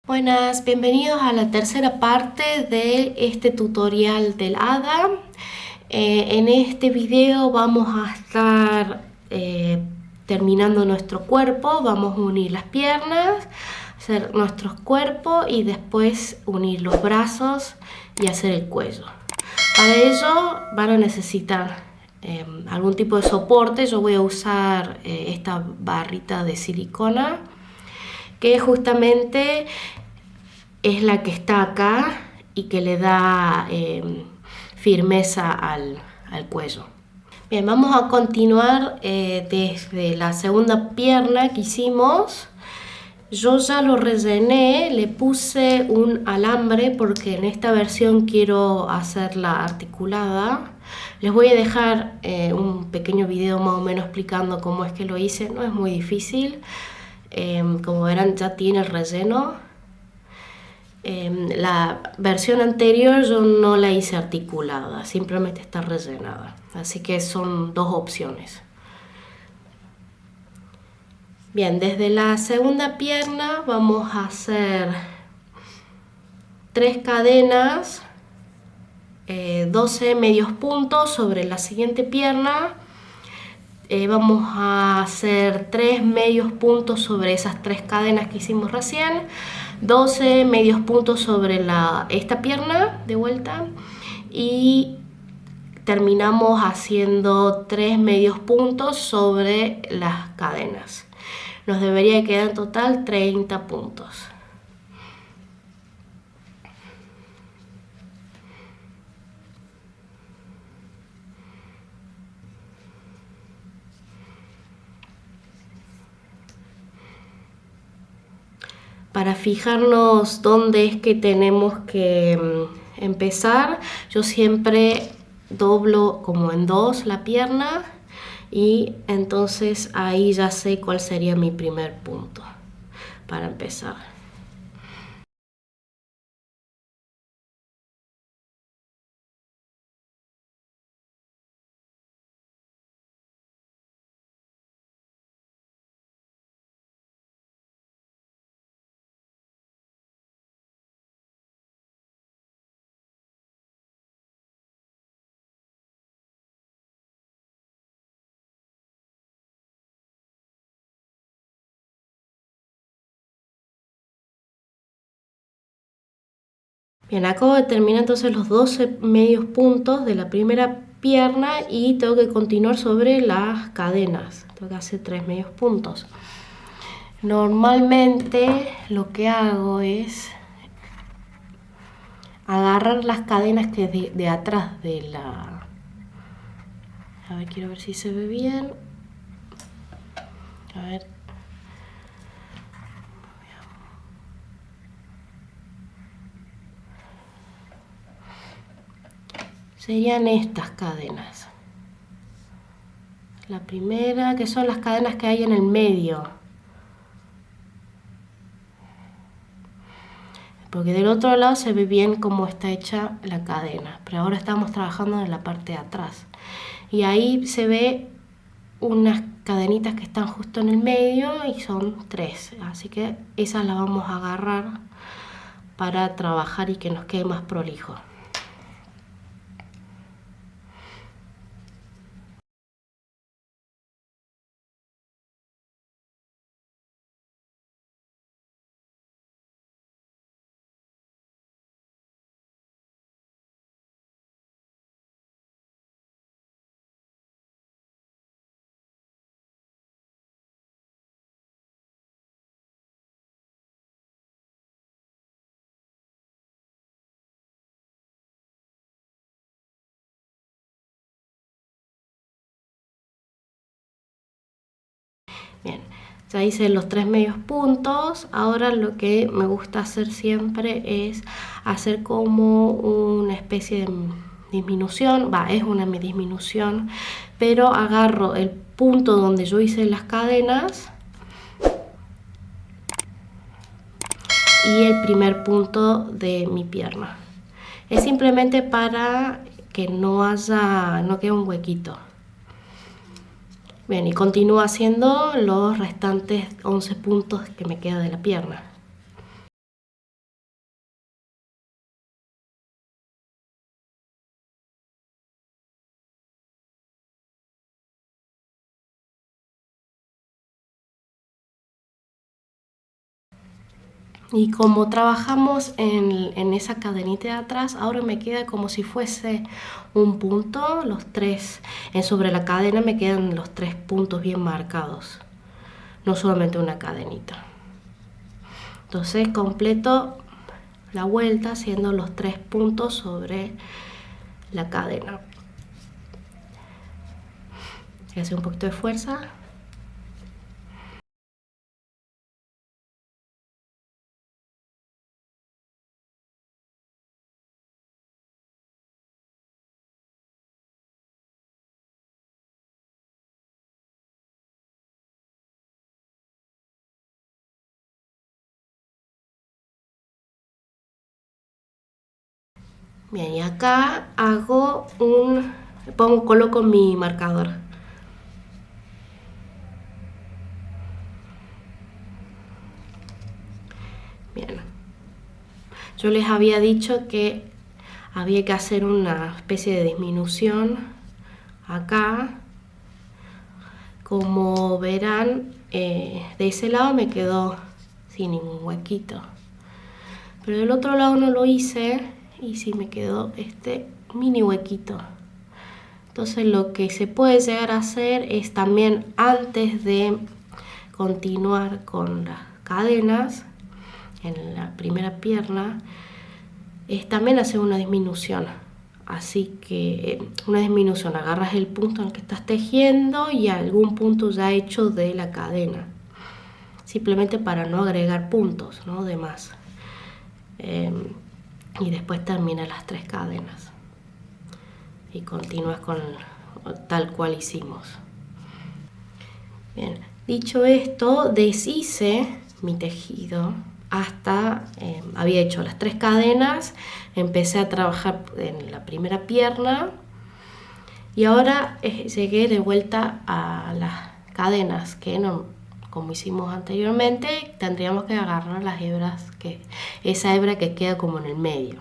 Buenas, bienvenidos a la tercera parte de este tutorial del hada. En este video vamos a estar terminando nuestro cuerpo, vamos a unir las piernas, hacer nuestro cuerpo y después unir los brazos y hacer el cuello. Para ello van a necesitar algún tipo de soporte. Yo voy a usar esta barrita de silicona, que justamente es la que está acá y que le da firmeza al cuello. Bien, vamos a continuar desde la segunda pierna que hicimos. Yo ya lo rellené, le puse un alambre porque en esta versión quiero hacerla articulada. Les voy a dejar un pequeño video más o menos explicando cómo es que lo hice. No es muy difícil. Como verán, ya tiene el relleno. La versión anterior yo no la hice articulada, simplemente está rellenada. Así que son dos opciones. Bien, desde la segunda pierna vamos a hacer 3 cadenas, 12 medios puntos sobre la siguiente pierna. Vamos a hacer 3 medios puntos sobre esas 3 cadenas que hicimos recién, 12 medios puntos sobre esta pierna de vuelta y terminamos haciendo 3 medios puntos sobre las cadenas. Nos debería quedar en total 30 puntos. Para fijarnos dónde es que tenemos que empezar, yo siempre doblo como en 2 la pierna y entonces ahí ya sé cuál sería mi primer punto para empezar. Bien, acabo de terminar entonces los 12 medios puntos de la primera pierna y tengo que continuar sobre las cadenas. Tengo que hacer 3 medios puntos. Normalmente lo que hago es agarrar las cadenas que de atrás de la... A ver, quiero ver si se ve bien. A ver. Serían estas cadenas. La primera, que son las cadenas que hay en el medio. Porque del otro lado se ve bien cómo está hecha la cadena. Pero ahora estamos trabajando en la parte de atrás. Y ahí se ve unas cadenitas que están justo en el medio y son 3. Así que esas las vamos a agarrar para trabajar y que nos quede más prolijo. Bien, ya hice los 3 medios puntos. Ahora lo que me gusta hacer siempre es hacer como una especie de disminución. Es una disminución, pero agarro el punto donde yo hice las cadenas y el primer punto de mi pierna. Es simplemente para que no quede un huequito. Bien, y continúo haciendo los restantes 11 puntos que me quedan de la pierna. Y como trabajamos en esa cadenita de atrás, ahora me queda como si fuese un punto, los tres, sobre la cadena me quedan los 3 puntos bien marcados, no solamente una cadenita. Entonces completo la vuelta haciendo los 3 puntos sobre la cadena. Voy a hacer un poquito de fuerza. Bien, y acá hago coloco mi marcador. Bien. Yo les había dicho que había que hacer una especie de disminución acá. Como verán, de ese lado me quedó sin ningún huequito. Pero del otro lado no lo hice y sí me quedó este mini huequito. Entonces lo que se puede llegar a hacer es también, antes de continuar con las cadenas en la primera pierna, es también hacer una disminución. Así que una disminución, agarras el punto en el que estás tejiendo y algún punto ya hecho de la cadena, simplemente para no agregar puntos, ¿no?, de más. Y después terminas las 3 cadenas y continúas con tal cual hicimos. Bien, dicho esto, deshice mi tejido hasta, había hecho las 3 cadenas, empecé a trabajar en la primera pierna y ahora llegué de vuelta a las cadenas, que no, como hicimos anteriormente, tendríamos que agarrar las hebras, esa hebra que queda como en el medio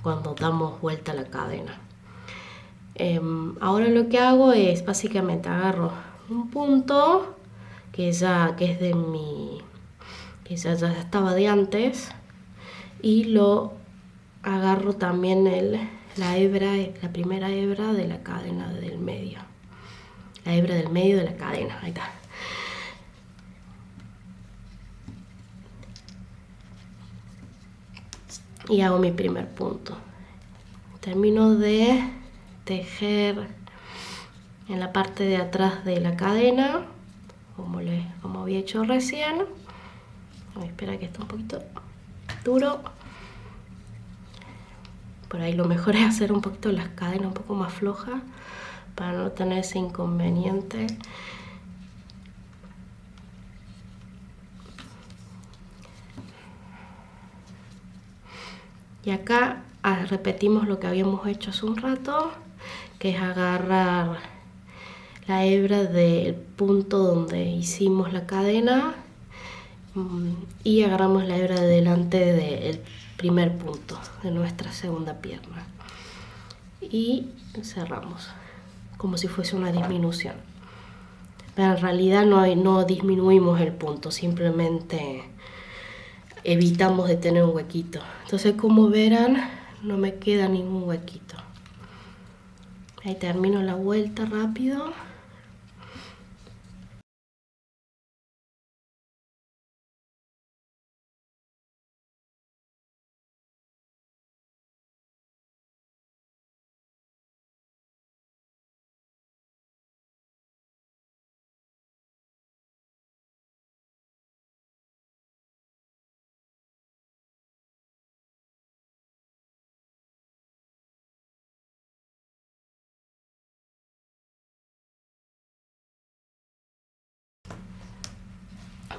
cuando damos vuelta a la cadena. Ahora lo que hago es básicamente agarro un punto que es de mi, que ya estaba de antes, y lo agarro también la primera hebra de la cadena del medio, la hebra del medio de la cadena, ahí está. Y hago mi primer punto. Termino de tejer en la parte de atrás de la cadena, como había hecho recién. Espera que está un poquito duro. Por ahí lo mejor es hacer un poquito las cadenas un poco más flojas para no tener ese inconveniente. Y acá repetimos lo que habíamos hecho hace un rato, que es agarrar la hebra del punto donde hicimos la cadena y agarramos la hebra de delante del primer punto de nuestra segunda pierna y cerramos como si fuese una disminución. Pero en realidad no disminuimos el punto, simplemente evitamos de tener un huequito. Entonces, como verán, no me queda ningún huequito. Ahí termino la vuelta rápido.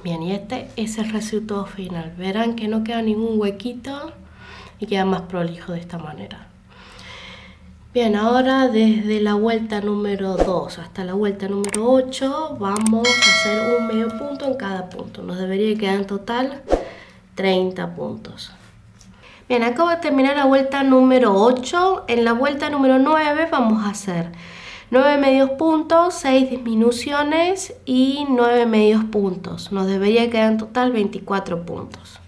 Bien, y este es el resultado final. Verán que no queda ningún huequito y queda más prolijo de esta manera. Bien, ahora desde la vuelta número 2 hasta la vuelta número 8 vamos a hacer un medio punto en cada punto. Nos debería quedar en total 30 puntos. Bien, acabo de terminar la vuelta número 8. En la vuelta número 9 vamos a hacer 9 medios puntos, 6 disminuciones y 9 medios puntos. Nos debería quedar en total 24 puntos.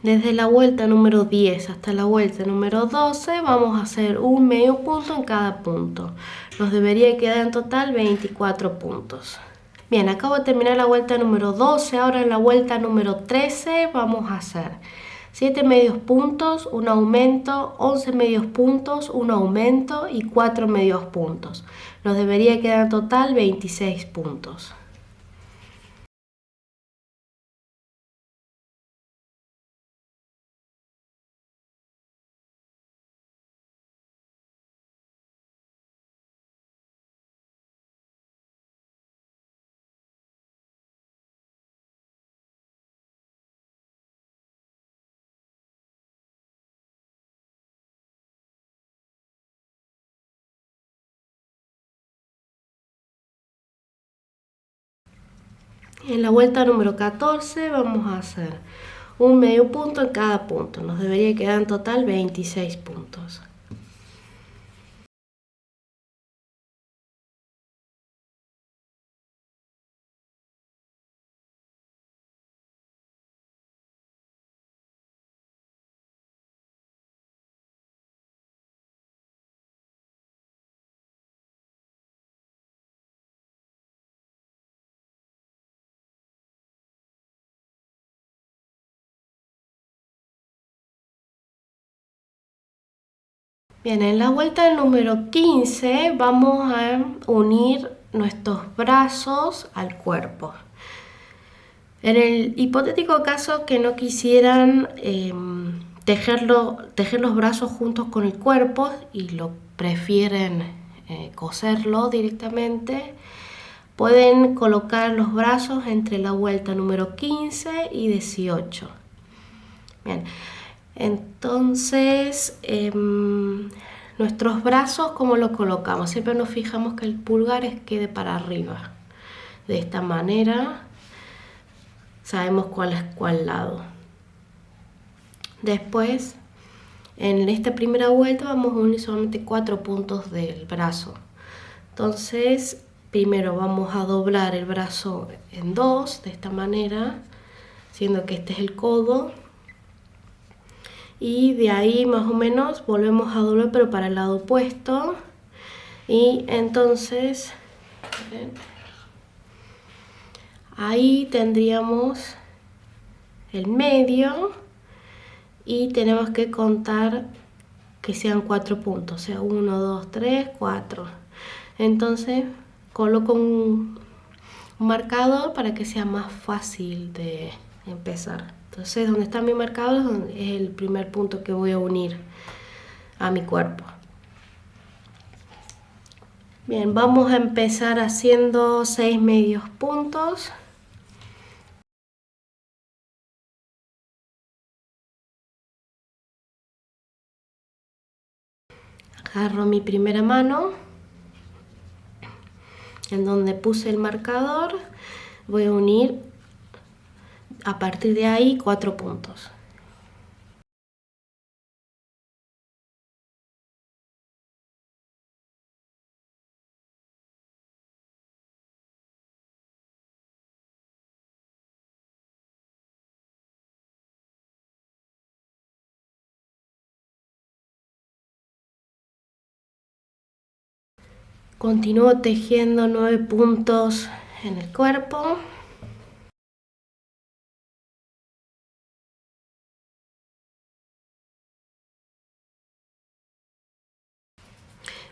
Desde la vuelta número 10 hasta la vuelta número 12 vamos a hacer un medio punto en cada punto. Nos debería quedar en total 24 puntos. Bien, acabo de terminar la vuelta número 12, ahora en la vuelta número 13 vamos a hacer 7 medios puntos, un aumento, 11 medios puntos, un aumento y 4 medios puntos. Nos debería quedar en total 26 puntos. En la vuelta número 14 vamos a hacer un medio punto en cada punto. Nos debería quedar en total 26 puntos. Bien, en la vuelta número 15 vamos a unir nuestros brazos al cuerpo. En el hipotético caso que no quisieran tejer los brazos juntos con el cuerpo y lo prefieren coserlo directamente, pueden colocar los brazos entre la vuelta número 15 y 18. Bien, entonces nuestros brazos, ¿cómo los colocamos? Siempre nos fijamos que el pulgar quede para arriba. De esta manera sabemos cuál es cuál lado. Después, en esta primera vuelta vamos a unir solamente 4 puntos del brazo. Entonces, primero vamos a doblar el brazo en dos, de esta manera, siendo que este es el codo. Y de ahí más o menos volvemos a doblar, pero para el lado opuesto. Y entonces, ahí tendríamos el medio y tenemos que contar que sean 4 puntos, o sea 1, 2, 3, 4. Entonces coloco un marcador para que sea más fácil de empezar. Entonces donde está mi marcador es el primer punto que voy a unir a mi cuerpo. Bien, vamos a empezar haciendo 6 medios puntos. Agarro mi primera mano, en donde puse el marcador, voy a unir a partir de ahí 4 puntos. Continúo tejiendo 9 puntos en el cuerpo.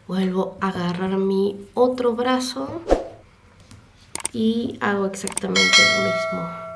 Vuelvo a agarrar mi otro brazo y hago exactamente lo mismo.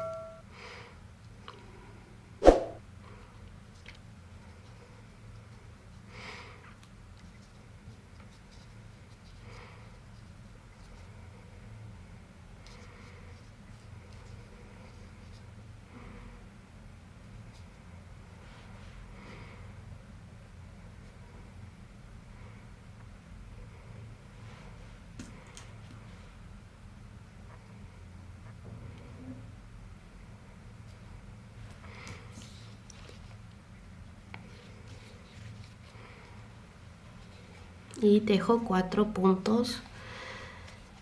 Y tejo 4 puntos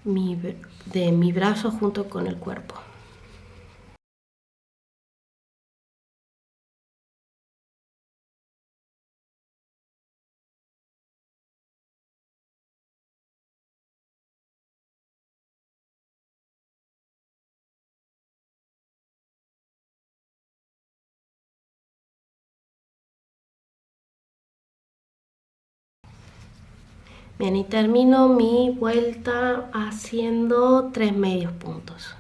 de mi brazo junto con el cuerpo. Bien, y termino mi vuelta haciendo 3 medios puntos.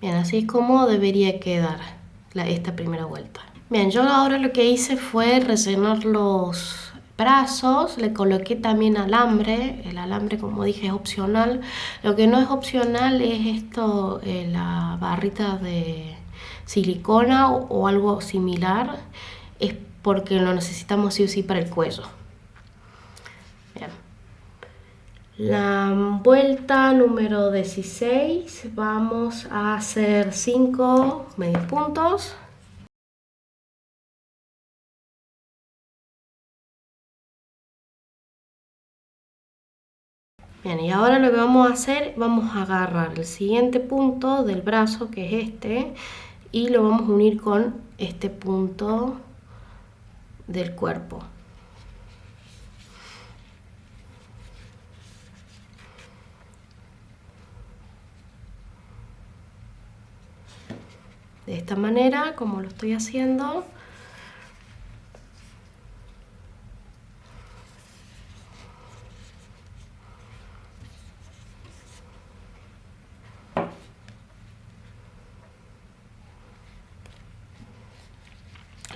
Bien, así es como debería quedar esta primera vuelta. Bien, yo ahora lo que hice fue rellenar los brazos, le coloqué también alambre. El alambre, como dije, es opcional. Lo que no es opcional es esto, la barrita de silicona o algo similar, es porque lo necesitamos sí o sí para el cuello. Bien. La vuelta número 16 vamos a hacer 5 medios puntos. Bien, y ahora lo que vamos a hacer, vamos a agarrar el siguiente punto del brazo, que es este, y lo vamos a unir con este punto del cuerpo. De esta manera, como lo estoy haciendo.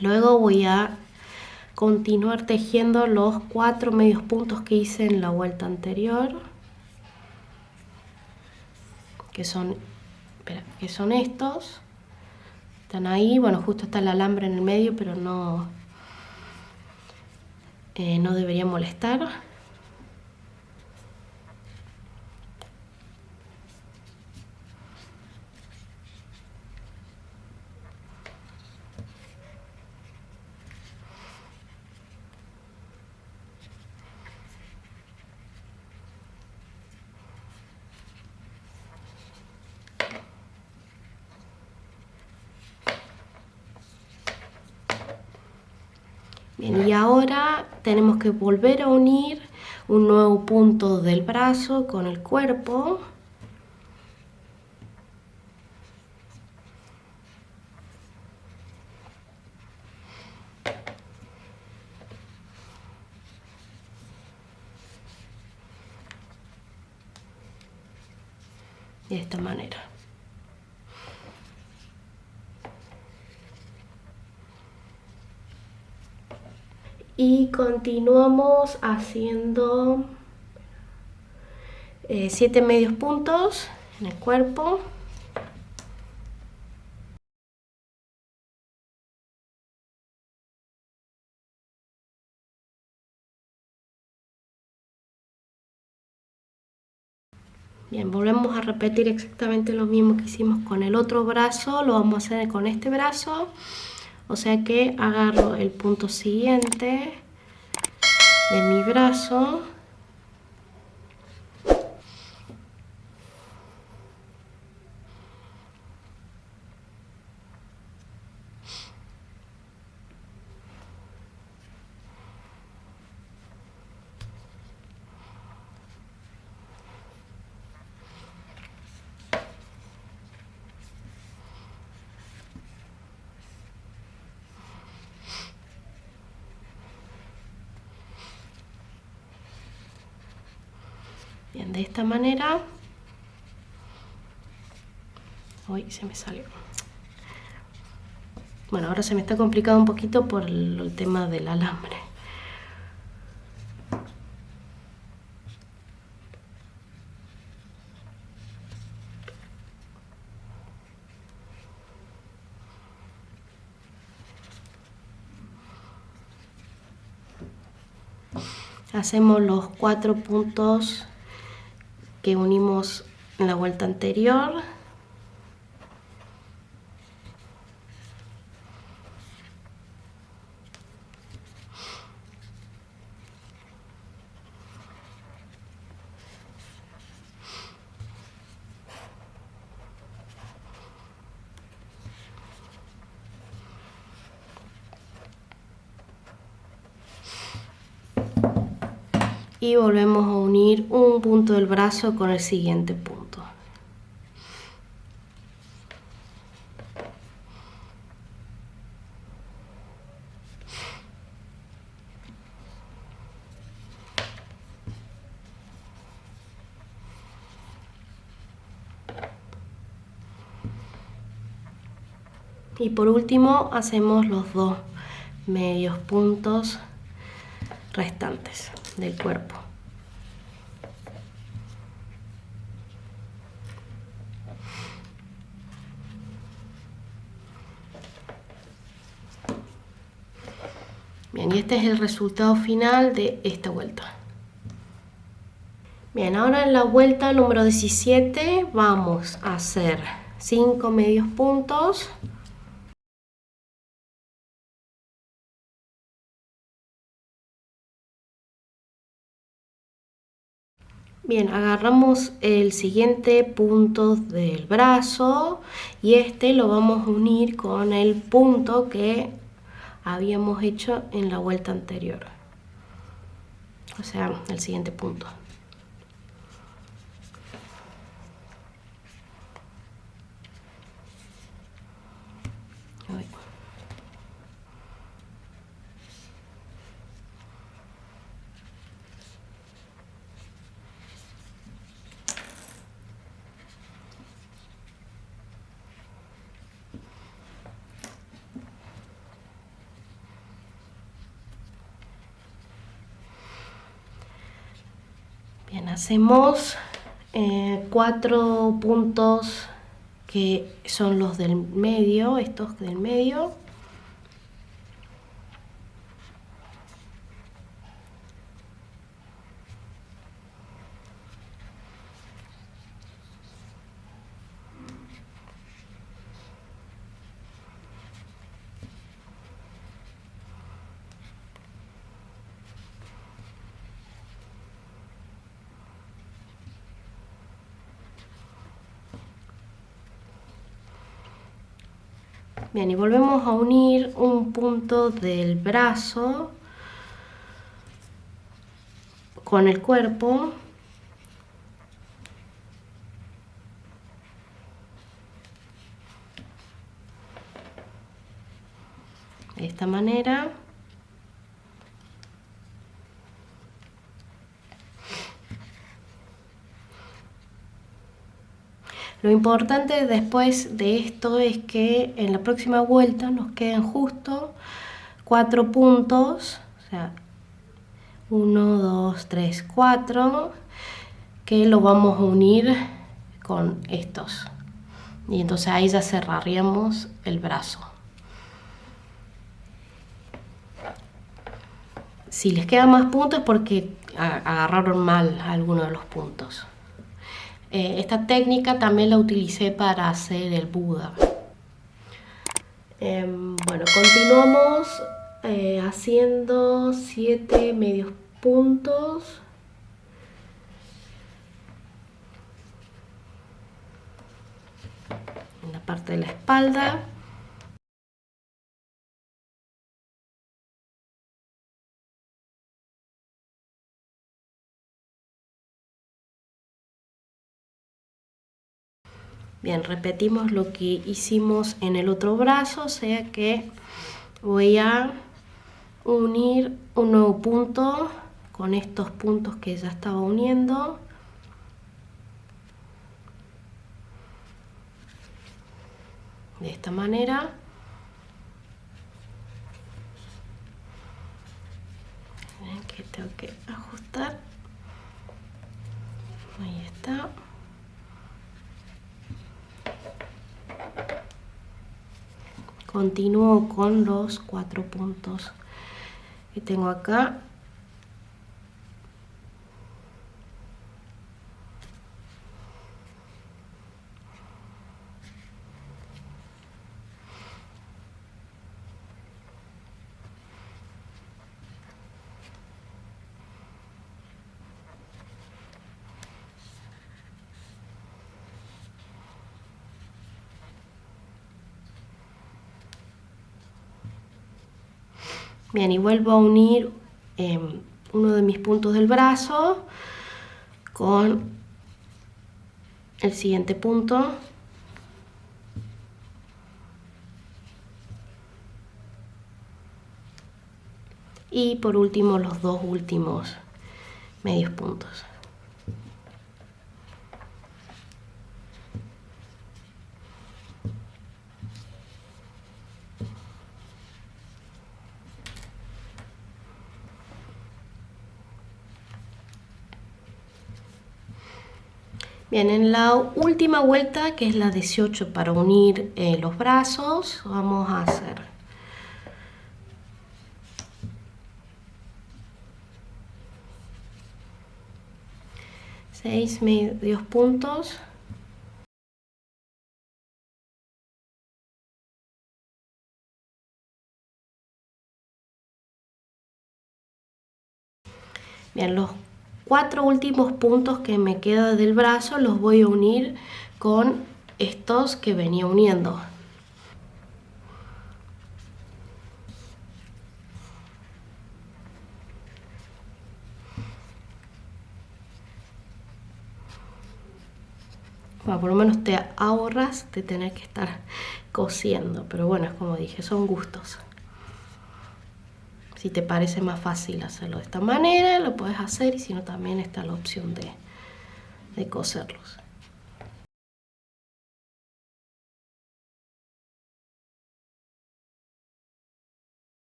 Luego voy a continuar tejiendo los 4 medios puntos que hice en la vuelta anterior, que son estos. Están ahí, bueno, justo está el alambre en el medio, pero no debería molestar. Bien, y ahora tenemos que volver a unir un nuevo punto del brazo con el cuerpo. De esta manera. Y continuamos haciendo 7 medios puntos en el cuerpo. Bien, volvemos a repetir exactamente lo mismo que hicimos con el otro brazo, lo vamos a hacer con este brazo. O sea que agarro el punto siguiente de mi brazo. Bien, de esta manera. Uy, se me salió. Bueno, ahora se me está complicando un poquito por el tema del alambre. Hacemos los 4 puntos que unimos en la vuelta anterior. Y volvemos a unir un punto del brazo con el siguiente punto. Y por último hacemos los 2 medios puntos restantes del cuerpo. Bien, y este es el resultado final de esta vuelta. Bien, ahora en la vuelta número 17 vamos a hacer 5 medios puntos. Bien, agarramos el siguiente punto del brazo y este lo vamos a unir con el punto que habíamos hecho en la vuelta anterior. O sea, el siguiente punto. Bien, hacemos 4 puntos que son los del medio, estos del medio. Bien, y volvemos a unir un punto del brazo con el cuerpo. De esta manera. Lo importante después de esto es que en la próxima vuelta nos queden justo 4 puntos, o sea, 1, 2, 3, 4, que lo vamos a unir con estos. Y entonces ahí ya cerraríamos el brazo. Si les quedan más puntos es porque agarraron mal alguno de los puntos. Esta técnica también la utilicé para hacer el Buda. Bueno, continuamos haciendo 7 medios puntos. En la parte de la espalda. Bien, repetimos lo que hicimos en el otro brazo, o sea que voy a unir un nuevo punto con estos puntos que ya estaba uniendo. De esta manera. Ven que tengo que ajustar. Ahí está. Continúo con los 4 puntos que tengo acá. Bien, y vuelvo a unir uno de mis puntos del brazo con el siguiente punto. Y por último los 2 últimos medios puntos. Bien, en la última vuelta, que es la 18 para unir los brazos, vamos a hacer 6 medios puntos. Bien, los 4 últimos puntos que me quedan del brazo los voy a unir con estos que venía uniendo. Bueno, por lo menos te ahorras de tener que estar cosiendo, pero bueno, es como dije, son gustos. Si te parece más fácil hacerlo de esta manera, lo puedes hacer, y si no, también está la opción de coserlos.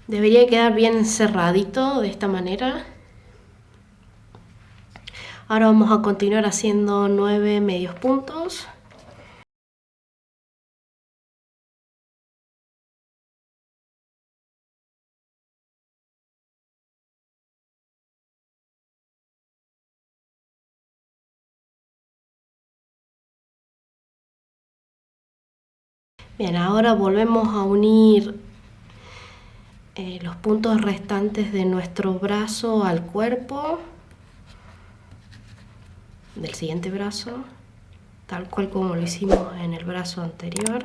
Debería quedar bien cerradito de esta manera. Ahora vamos a continuar haciendo 9 medios puntos. Bien, ahora volvemos a unir los puntos restantes de nuestro brazo al cuerpo del siguiente brazo, tal cual como lo hicimos en el brazo anterior.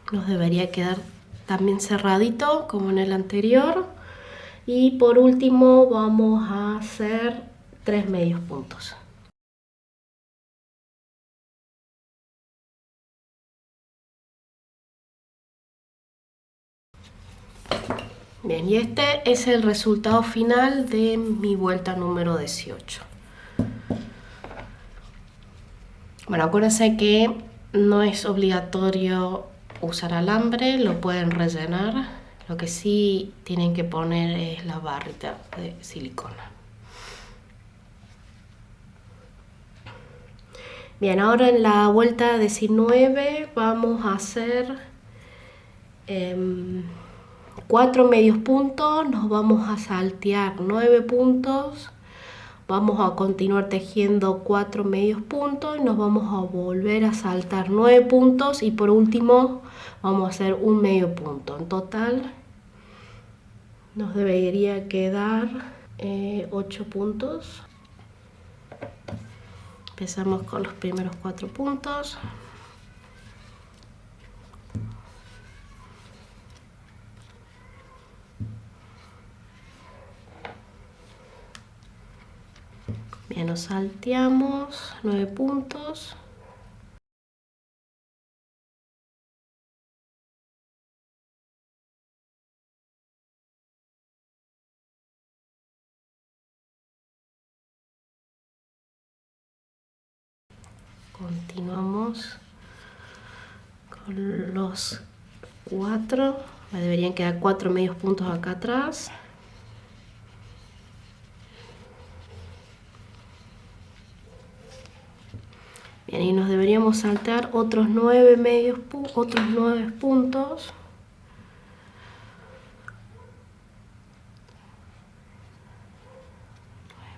Nos debería quedar también cerradito como en el anterior. Y por último vamos a hacer 3 medios puntos. Bien, y este es el resultado final de mi vuelta número 18. Bueno, acuérdense que no es obligatorio usar alambre, lo pueden rellenar. Lo que sí tienen que poner es la barrita de silicona. Bien, ahora en la vuelta 19 vamos a hacer 4 medios puntos, nos vamos a saltear 9 puntos, vamos a continuar tejiendo 4 medios puntos, nos vamos a volver a saltar 9 puntos y por último vamos a hacer un medio punto. En total nos debería quedar 8 puntos. Empezamos con los primeros 4 puntos. Bien, nos salteamos 9 puntos. Continuamos con los 4. Me deberían quedar 4 medios puntos acá atrás. Bien, y nos deberíamos saltar otros 9 puntos.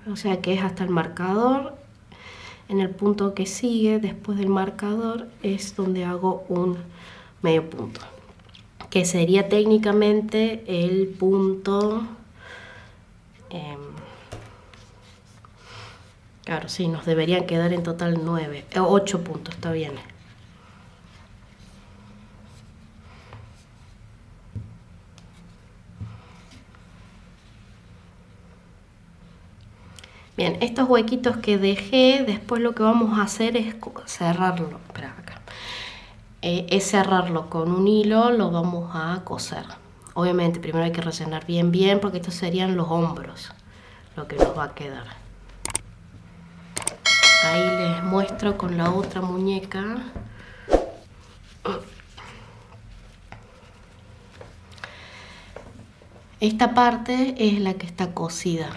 O sea que es hasta el marcador. En el punto que sigue después del marcador es donde hago un medio punto, que sería técnicamente el punto. Claro, sí, nos deberían quedar en total 8 puntos, está bien. Bien, estos huequitos que dejé, después lo que vamos a hacer es cerrarlo. Espera, acá. Es cerrarlo con un hilo, lo vamos a coser. Obviamente primero hay que rellenar bien porque estos serían los hombros, lo que nos va a quedar. Ahí les muestro con la otra muñeca. Esta parte es la que está cosida.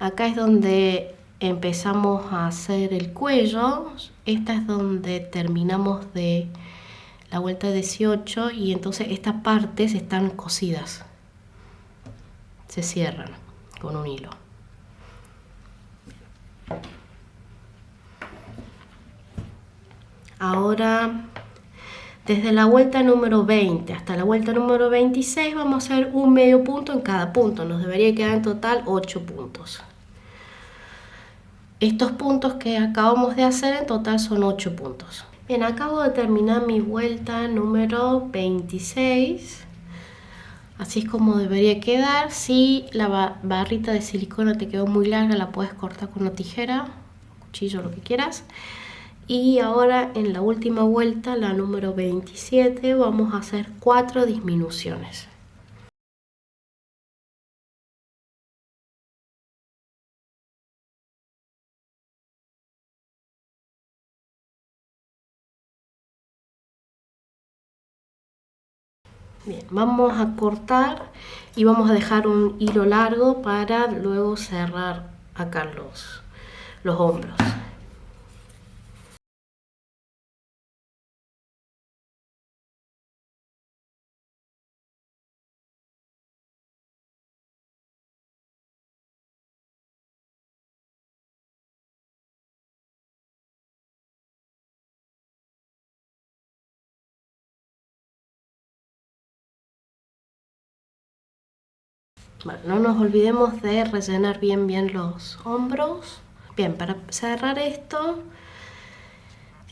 Acá es donde empezamos a hacer el cuello. Esta es donde terminamos de la vuelta 18 y entonces estas partes están cosidas. Se cierran con un hilo. Ahora, desde la vuelta número 20 hasta la vuelta número 26 vamos a hacer un medio punto en cada punto. Nos debería quedar en total 8 puntos. Estos puntos que acabamos de hacer en total son 8 puntos. Bien, acabo de terminar mi vuelta número 26. Así es como debería quedar. Si la barrita de silicona te quedó muy larga, la puedes cortar con una tijera, cuchillo, lo que quieras. Y ahora en la última vuelta, la número 27, vamos a hacer 4 disminuciones. Bien, vamos a cortar y vamos a dejar un hilo largo para luego cerrar acá los hombros. Bueno, no nos olvidemos de rellenar bien los hombros. Bien, para cerrar esto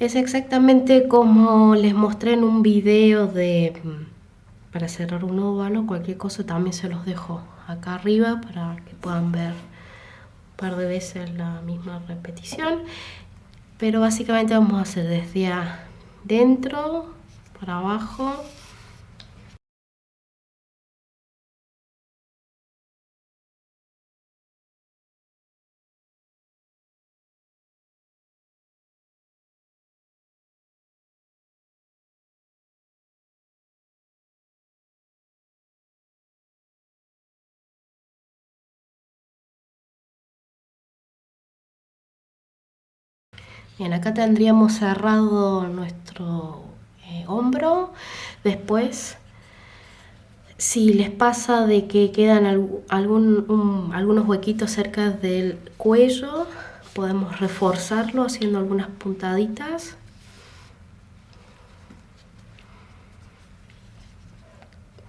es exactamente como les mostré en un video para cerrar un óvalo. Cualquier cosa también se los dejo acá arriba para que puedan ver un par de veces la misma repetición. Pero básicamente vamos a hacer desde adentro para abajo. Bien, acá tendríamos cerrado nuestro hombro. Después, si les pasa de que quedan algunos huequitos cerca del cuello, podemos reforzarlo haciendo algunas puntaditas.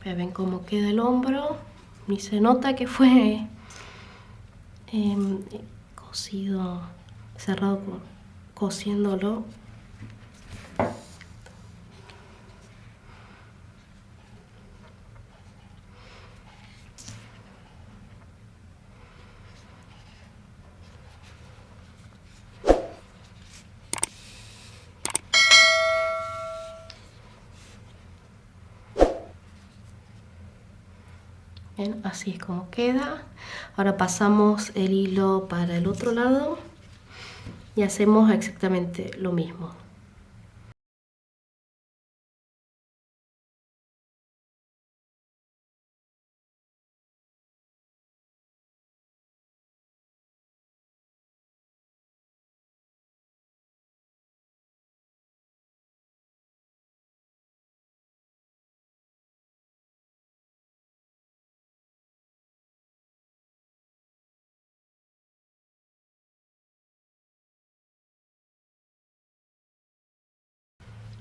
Ven cómo queda el hombro. Ni se nota que fue cosido, cerrado cosiéndolo. Bien, así es como queda. Ahora pasamos el hilo para el otro lado y hacemos exactamente lo mismo.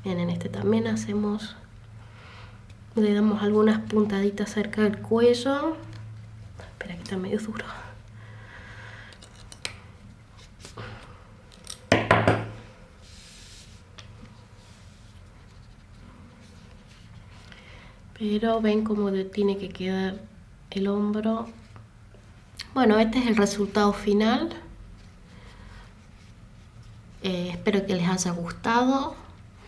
Bien, en este también le damos algunas puntaditas cerca del cuello. Espera que está medio duro. pero ven cómo tiene que quedar el hombro. Bueno, este es el resultado final. Espero que les haya gustado.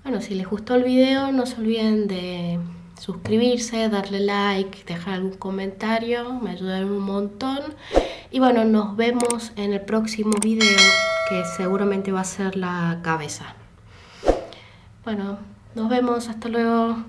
Bueno, si les gustó el video, no se olviden de suscribirse, darle like, dejar algún comentario, me ayudaron un montón. Y bueno, nos vemos en el próximo video, que seguramente va a ser la cabeza. Bueno, nos vemos, hasta luego.